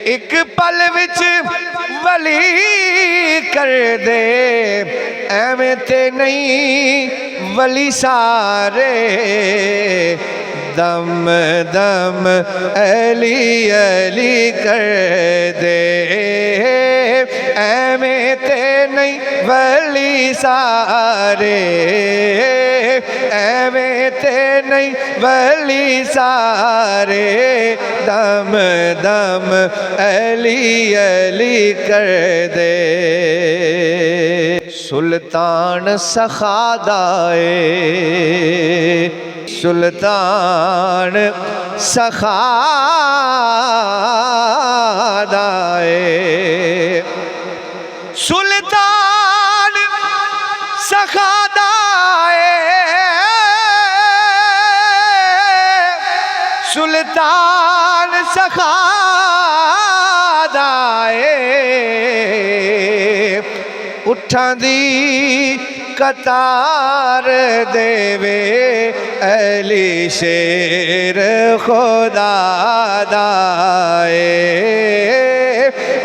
एक पल विच वली कर दे, एवें ते नहीं वली सारे। दम दम अली अली कर दे, एवें ते नहीं वली सारे। एवें ते नहीं वली सारे। दम दम अली अली कर दे। सुल्तान सखादाए, सुल्तान सखादाए, सुल्तान सखादाए, सुल्तान सखादाए। उठां दी कतार देवे अली शेर खुदा दाए।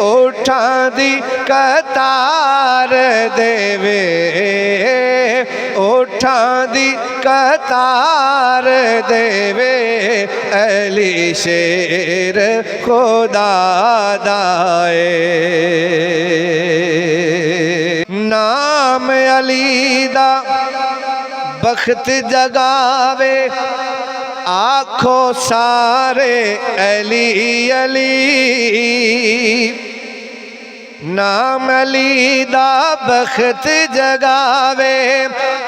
उठां दी कतार देवे, उठां दी कतार देवे अली शेर खुदा दाए। नाम अली दा बख्त जगावे, आखो सारे अली अली। नाम अली दा बख्त जगावे,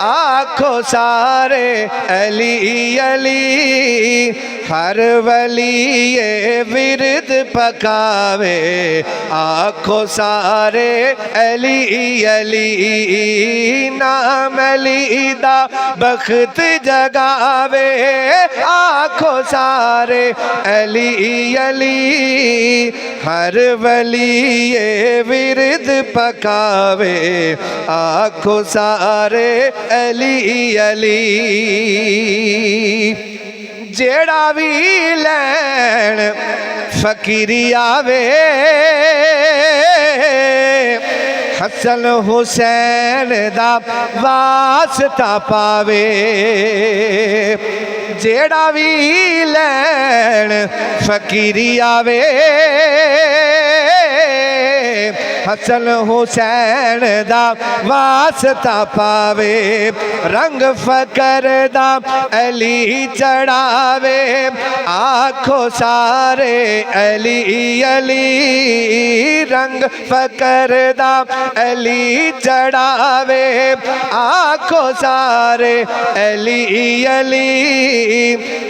आखो सारे अली अली। हर वली ये विरद पकावे, आखो सारे अली अली। नाम अली दा बख्त जगावे, आखो सारे अली अली। हर वली ये विरद पकावे, आखो सारे अली अली। जेड़ा भी लैन फकीरी आवे, हसन हुसैन दा वास्ता पावे। जेड़ा भी लैन फकीरी आवे, हसन हुसैन दा वास्ता पावे। रंग फकर दा अली चढ़ावे, आखो सारे अली अली। रंग फकर दा अली चढ़ावे, आखो सारे अली अली।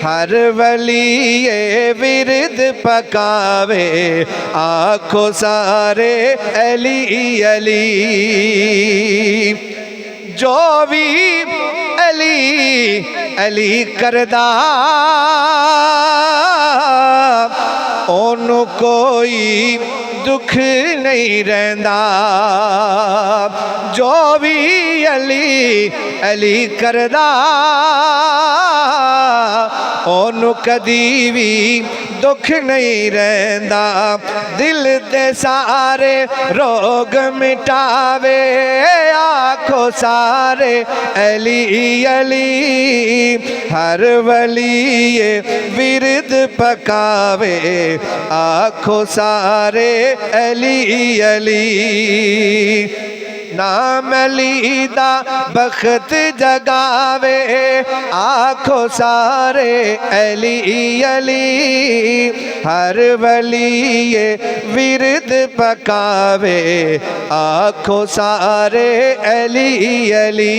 हर वली ये विरद पकावे, आखो सारे अली अली। जो भी अली अली करदा, ओनू कोई दुख नहीं रहंदा। जो भी अली अली करदा, ओनू कदी भी दुख नहीं रहंदा। दिल दे सारे रोग मिटावे, आखो सारे अली अली। हर वली ये विरद पकावे, आखो सारे अली अली। नाम अली दा बख्त जगावे, आखो सारे अली अली। हर वली ये विरद पकावे, आखो सारे अली अली।